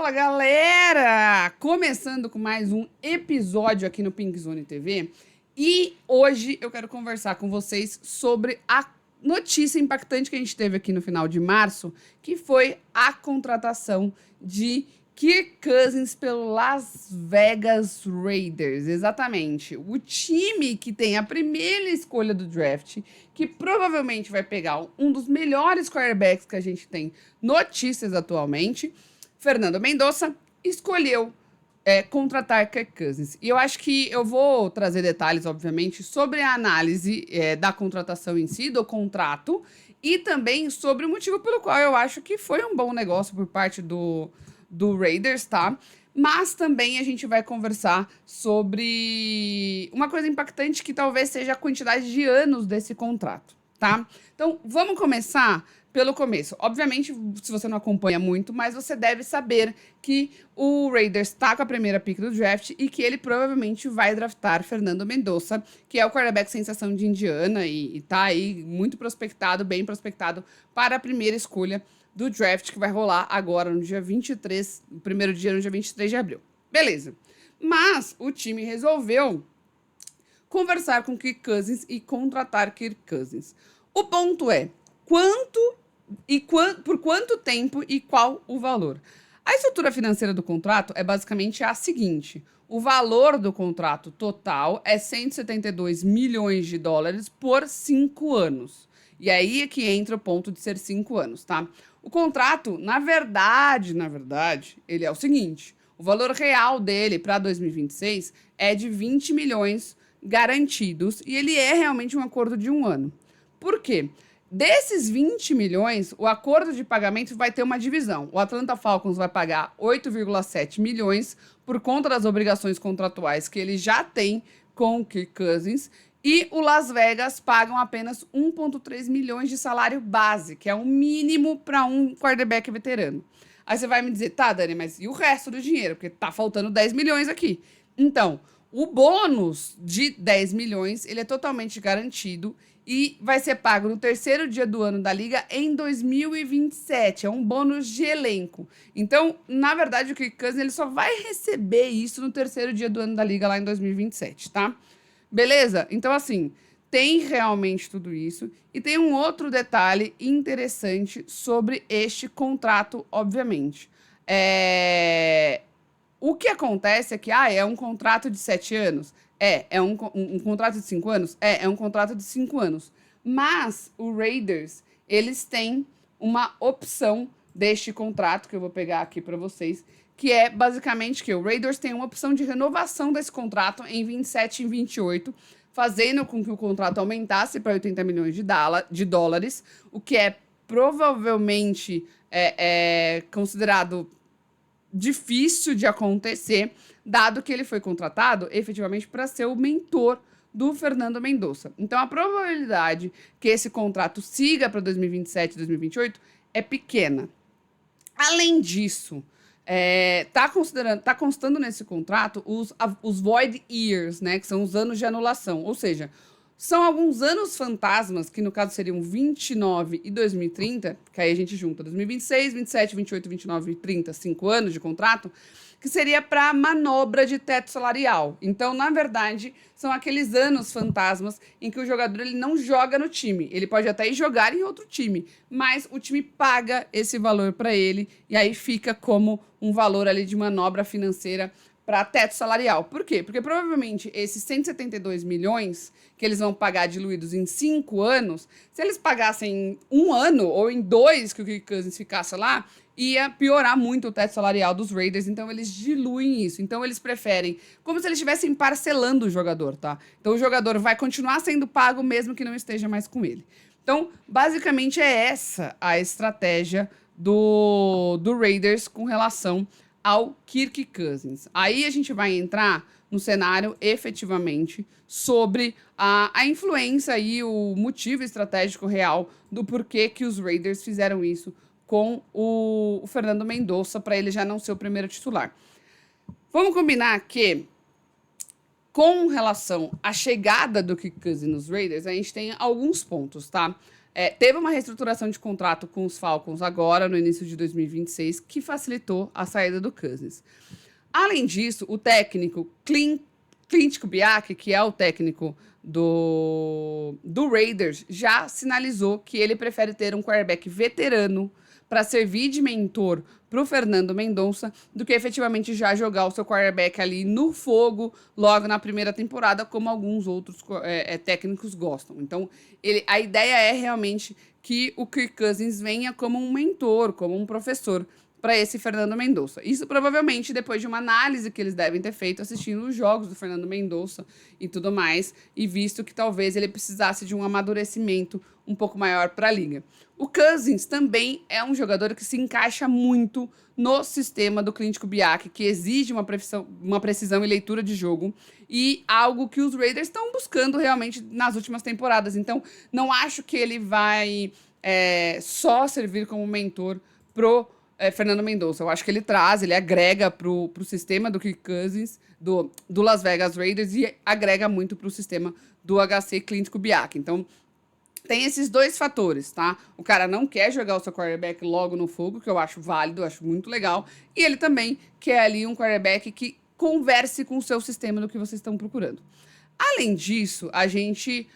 Fala, galera! Começando com mais um episódio aqui no Pink Zone TV. E hoje eu quero conversar com vocês sobre a notícia impactante que a gente teve aqui no final de março, que foi a contratação de Kirk Cousins pelo Las Vegas Raiders. Exatamente. O time que tem a primeira escolha do draft, que provavelmente vai pegar um dos melhores quarterbacks que a gente tem notícias atualmente, Fernando Mendonça, escolheu contratar Kirk Cousins. E eu acho que eu vou trazer detalhes, obviamente, sobre a análise da contratação em si, do contrato, e também sobre o motivo pelo qual eu acho que foi um bom negócio por parte do Raiders, tá? Mas também a gente vai conversar sobre uma coisa impactante que talvez seja a quantidade de anos desse contrato, tá? Então, vamos começar pelo começo. Obviamente, se você não acompanha muito, mas você deve saber que o Raiders está com a primeira pick do draft e que ele provavelmente vai draftar Fernando Mendonça, que é o quarterback sensação de Indiana e tá aí muito prospectado, bem prospectado para a primeira escolha do draft que vai rolar agora no dia 23, o primeiro dia no dia 23 de abril. Beleza. Mas o time resolveu conversar com Kirk Cousins e contratar Kirk Cousins. O ponto é, por quanto tempo e qual o valor? A estrutura financeira do contrato é basicamente a seguinte: o valor do contrato total é 172 milhões de dólares por 5 anos. E aí é que entra o ponto de ser 5 anos, tá? O contrato, na verdade, ele é o seguinte: o valor real dele para 2026 é de 20 milhões garantidos e ele é realmente um acordo de 1 ano. Por quê? Desses 20 milhões, o acordo de pagamento vai ter uma divisão. O Atlanta Falcons vai pagar 8,7 milhões por conta das obrigações contratuais que ele já tem com o Kirk Cousins. E o Las Vegas pagam apenas 1,3 milhões de salário base, que é um mínimo para um quarterback veterano. Aí você vai me dizer, tá, Dani, mas e o resto do dinheiro? Porque tá faltando 10 milhões aqui. Então, o bônus de 10 milhões, ele é totalmente garantido e vai ser pago no terceiro dia do ano da liga em 2027. É um bônus de elenco. Então, na verdade, o Kirk Cousins ele só vai receber isso no terceiro dia do ano da liga lá em 2027, tá? Beleza? Então, assim, tem realmente tudo isso. E tem um outro detalhe interessante sobre este contrato, obviamente. O que acontece é que, é um contrato de 7 anos? É um contrato de 5 anos? É um contrato de 5 anos. Mas o Raiders, eles têm uma opção deste contrato, que eu vou pegar aqui para vocês, que é basicamente que o Raiders tem uma opção de renovação desse contrato em 27 e 28, fazendo com que o contrato aumentasse para 80 milhões de dólares, o que é provavelmente considerado difícil de acontecer, dado que ele foi contratado efetivamente para ser o mentor do Fernando Mendonça. Então, a probabilidade que esse contrato siga para 2027 e 2028 é pequena. Além disso, tá constando nesse contrato os void years, né, que são os anos de anulação, ou seja, são alguns anos fantasmas, que no caso seriam 29 e 2030, que aí a gente junta 2026, 27, 28, 29 e 30, 5 anos de contrato, que seria para manobra de teto salarial. Então, na verdade, são aqueles anos fantasmas em que o jogador ele não joga no time. Ele pode até ir jogar em outro time, mas o time paga esse valor para ele e aí fica como um valor ali de manobra financeira para teto salarial. Por quê? Porque provavelmente esses 172 milhões que eles vão pagar diluídos em 5 anos, se eles pagassem em 1 ano ou em 2 que o Kirk Cousins ficasse lá, ia piorar muito o teto salarial dos Raiders, então eles diluem isso. Então eles preferem, como se eles estivessem parcelando o jogador, tá? Então o jogador vai continuar sendo pago mesmo que não esteja mais com ele. Então, basicamente é essa a estratégia do Raiders com relação ao Kirk Cousins. Aí a gente vai entrar no cenário efetivamente sobre a influência e o motivo estratégico real do porquê que os Raiders fizeram isso com o Fernando Mendonça para ele já não ser o primeiro titular. Vamos combinar que, com relação à chegada do Kirk Cousins nos Raiders, a gente tem alguns pontos, tá? teve uma reestruturação de contrato com os Falcons agora, no início de 2026, que facilitou a saída do Cousins. Além disso, o técnico Clint Kubiak, que é o técnico do Raiders, já sinalizou que ele prefere ter um quarterback veterano para servir de mentor para o Fernando Mendonça do que efetivamente já jogar o seu quarterback ali no fogo logo na primeira temporada, como alguns outros técnicos gostam. Então, a ideia é realmente que o Kirk Cousins venha como um mentor, como um professor para esse Fernando Mendonça. Isso provavelmente depois de uma análise que eles devem ter feito assistindo os jogos do Fernando Mendonça e tudo mais, e visto que talvez ele precisasse de um amadurecimento um pouco maior para a liga. O Cousins também é um jogador que se encaixa muito no sistema do Clint Kubiak, que exige uma precisão e leitura de jogo, e algo que os Raiders estão buscando realmente nas últimas temporadas. Então, não acho que ele vai só servir como mentor pro Fernando Mendonça. Eu acho que ele agrega pro sistema do Kirk Cousins, do Las Vegas Raiders, e agrega muito pro sistema do HC Clint Kubiak. Então, tem esses dois fatores, tá? O cara não quer jogar o seu quarterback logo no fogo, que eu acho válido, eu acho muito legal. E ele também quer ali um quarterback que converse com o seu sistema do que vocês estão procurando. Além disso, a gente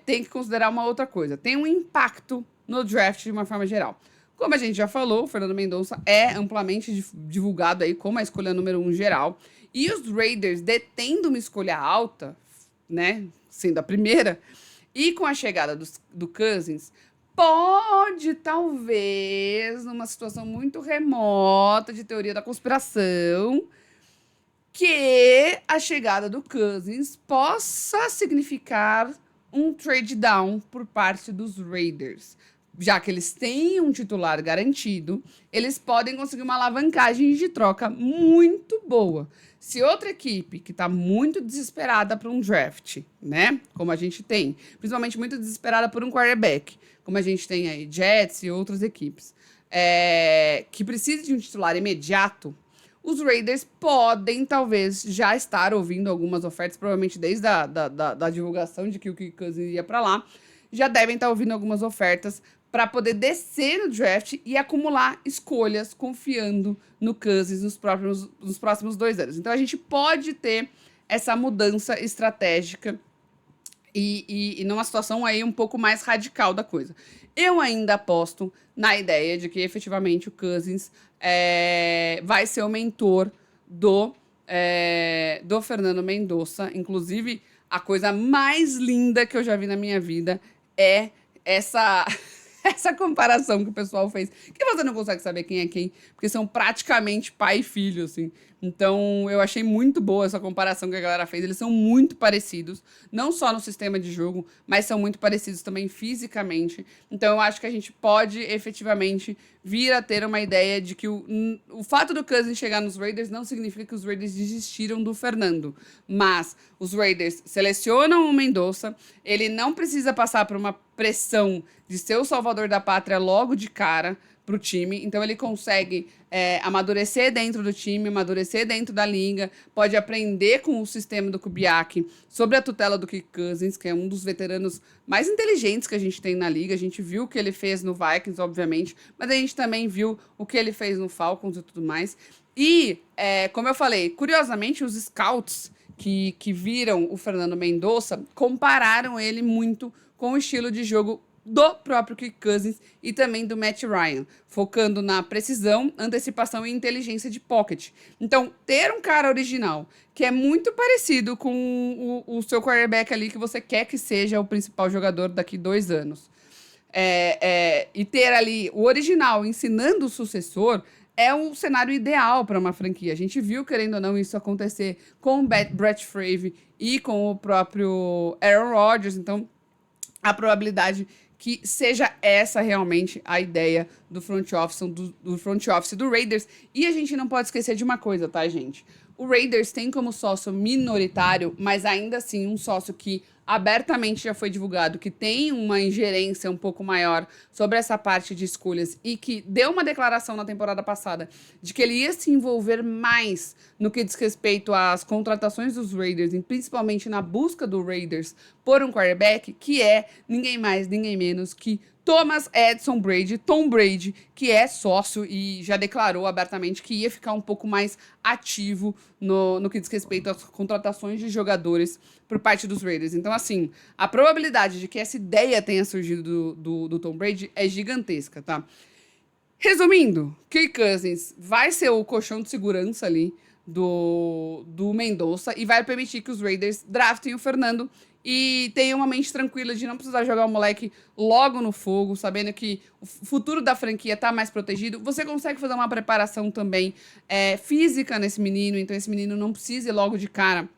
tem que considerar uma outra coisa. Tem um impacto no draft de uma forma geral. Como a gente já falou, o Fernando Mendonça é amplamente divulgado aí como a escolha número 1 geral. E os Raiders, detendo uma escolha alta, né, sendo a primeira, e com a chegada do Cousins, pode, talvez, numa situação muito remota de teoria da conspiração, que a chegada do Cousins possa significar um trade down por parte dos Raiders. Já que eles têm um titular garantido, eles podem conseguir uma alavancagem de troca muito boa. Se outra equipe que está muito desesperada para um draft, né? Como a gente tem, principalmente muito desesperada por um quarterback, como a gente tem aí Jets e outras equipes, que precisa de um titular imediato, os Raiders podem, talvez, já estar ouvindo algumas ofertas, provavelmente desde da divulgação de que o Kirk Cousins ia para lá, já devem estar ouvindo algumas ofertas para poder descer no draft e acumular escolhas confiando no Cousins nos próximos 2 anos. Então, a gente pode ter essa mudança estratégica e numa situação aí um pouco mais radical da coisa. Eu ainda aposto na ideia de que, efetivamente, o Cousins vai ser o mentor do Fernando Mendonça. Inclusive, a coisa mais linda que eu já vi na minha vida é essa comparação que o pessoal fez, que você não consegue saber quem é quem, porque são praticamente pai e filho, assim. Então, eu achei muito boa essa comparação que a galera fez. Eles são muito parecidos, não só no sistema de jogo, mas são muito parecidos também fisicamente. Então, eu acho que a gente pode, efetivamente, vir a ter uma ideia de que o fato do Cousins chegar nos Raiders não significa que os Raiders desistiram do Fernando. Mas os Raiders selecionam o Mendonça, ele não precisa passar por uma pressão de ser o salvador da pátria logo de cara para o time, então ele consegue amadurecer dentro do time, amadurecer dentro da liga, pode aprender com o sistema do Kubiak sobre a tutela do Kirk Cousins, que é um dos veteranos mais inteligentes que a gente tem na liga. A gente viu o que ele fez no Vikings, obviamente, mas a gente também viu o que ele fez no Falcons e tudo mais. E, como eu falei, curiosamente, os scouts que viram o Fernando Mendonça compararam ele muito com o estilo de jogo do próprio Kirk Cousins e também do Matt Ryan, focando na precisão, antecipação e inteligência de pocket. Então, ter um cara original que é muito parecido com o seu quarterback ali, que você quer que seja o principal jogador daqui 2 anos, e ter ali o original ensinando o sucessor, é um cenário ideal para uma franquia. A gente viu, querendo ou não, isso acontecer com o Brett Favre e com o próprio Aaron Rodgers. Então, a probabilidade que seja essa realmente a ideia do front office do Raiders. E a gente não pode esquecer de uma coisa, tá, gente? O Raiders tem como sócio minoritário, mas ainda assim um sócio que abertamente já foi divulgado que tem uma ingerência um pouco maior sobre essa parte de escolhas e que deu uma declaração na temporada passada de que ele ia se envolver mais no que diz respeito às contratações dos Raiders, e principalmente na busca do Raiders por um quarterback, que é ninguém mais, ninguém menos que Thomas Edison Brady, Tom Brady, que é sócio e já declarou abertamente que ia ficar um pouco mais ativo no que diz respeito às contratações de jogadores por parte dos Raiders. Então, assim, a probabilidade de que essa ideia tenha surgido do Tom Brady é gigantesca, tá? Resumindo, Kirk Cousins vai ser o colchão de segurança ali do Mendonça e vai permitir que os Raiders draftem o Fernando e tenham uma mente tranquila de não precisar jogar o moleque logo no fogo, sabendo que o futuro da franquia tá mais protegido. Você consegue fazer uma preparação também física nesse menino, então esse menino não precisa ir logo de cara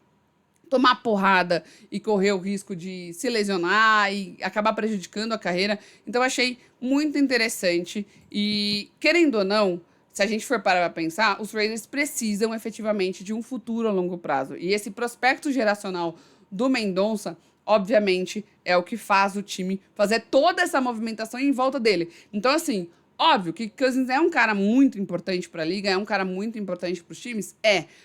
tomar porrada e correr o risco de se lesionar e acabar prejudicando a carreira. Então, achei muito interessante. E, querendo ou não, se a gente for parar pra pensar, os Raiders precisam efetivamente de um futuro a longo prazo. E esse prospecto geracional do Mendonça, obviamente, é o que faz o time fazer toda essa movimentação em volta dele. Então, assim, óbvio que Cousins é um cara muito importante para a liga, é um cara muito importante para os times,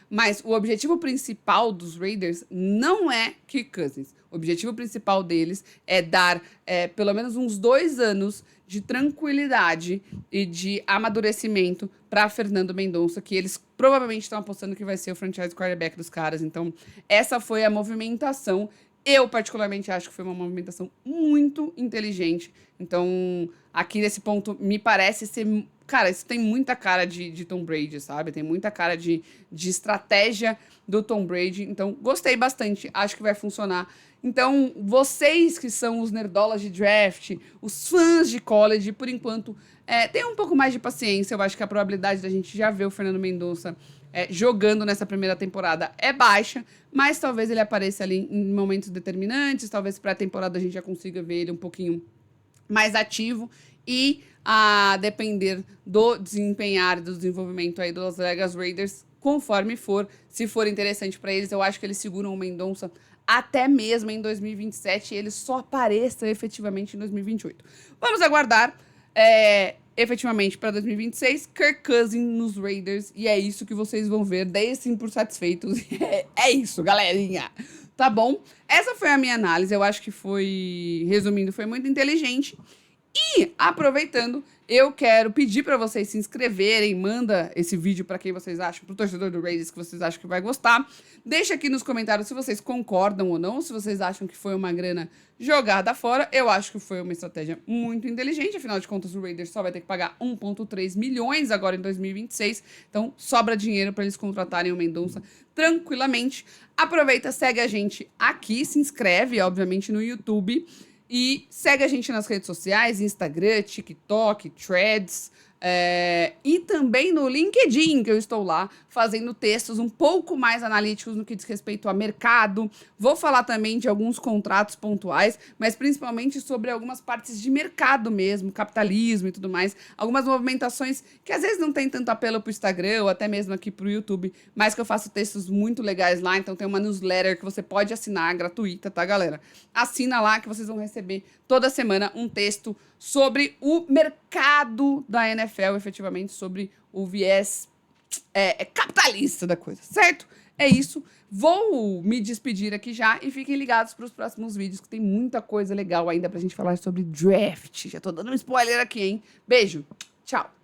mas o objetivo principal dos Raiders não é Kirk Cousins. O objetivo principal deles é dar pelo menos uns 2 anos de tranquilidade e de amadurecimento para Fernando Mendonça, que eles provavelmente estão apostando que vai ser o franchise quarterback dos caras. Então, essa foi a movimentação. Eu, particularmente, acho que foi uma movimentação muito inteligente. Então, aqui nesse ponto, me parece ser... Cara, isso tem muita cara de Tom Brady, sabe? Tem muita cara de estratégia do Tom Brady. Então, gostei bastante. Acho que vai funcionar. Então, vocês que são os nerdolas de draft, os fãs de college, por enquanto, tenham um pouco mais de paciência. Eu acho que a probabilidade da gente já ver o Fernando Mendonça jogando nessa primeira temporada é baixa, mas talvez ele apareça ali em momentos determinantes, talvez para a temporada a gente já consiga ver ele um pouquinho mais ativo e a depender do desempenhar e do desenvolvimento aí dos Las Vegas Raiders, conforme for, se for interessante para eles, eu acho que eles seguram o Mendonça até mesmo em 2027 e ele só apareça efetivamente em 2028. Vamos aguardar efetivamente para 2026, Kirk Cousins nos Raiders, e é isso que vocês vão ver, 10 por satisfeitos. É isso, galerinha. Tá bom? Essa foi a minha análise, eu acho que foi, resumindo, foi muito inteligente. E, aproveitando, eu quero pedir para vocês se inscreverem, manda esse vídeo para quem vocês acham, pro torcedor do Raiders que vocês acham que vai gostar. Deixa aqui nos comentários se vocês concordam ou não, se vocês acham que foi uma grana jogada fora. Eu acho que foi uma estratégia muito inteligente, afinal de contas o Raiders só vai ter que pagar 1,3 milhões agora em 2026, então sobra dinheiro para eles contratarem o Mendonça tranquilamente. Aproveita, segue a gente aqui, se inscreve, obviamente, no YouTube. E segue a gente nas redes sociais, Instagram, TikTok, Threads, e também no LinkedIn, que eu estou lá fazendo textos um pouco mais analíticos no que diz respeito a mercado. Vou falar também de alguns contratos pontuais, mas principalmente sobre algumas partes de mercado mesmo, capitalismo e tudo mais. Algumas movimentações que às vezes não tem tanto apelo para o Instagram ou até mesmo aqui para o YouTube, mas que eu faço textos muito legais lá. Então tem uma newsletter que você pode assinar, gratuita, tá, galera? Assina lá que vocês vão receber toda semana um texto sobre o mercado da NFL, efetivamente, sobre o viés capitalista da coisa, certo? É isso. Vou me despedir aqui já e fiquem ligados para os próximos vídeos, que tem muita coisa legal ainda pra gente falar sobre draft. Já tô dando um spoiler aqui, hein? Beijo, tchau!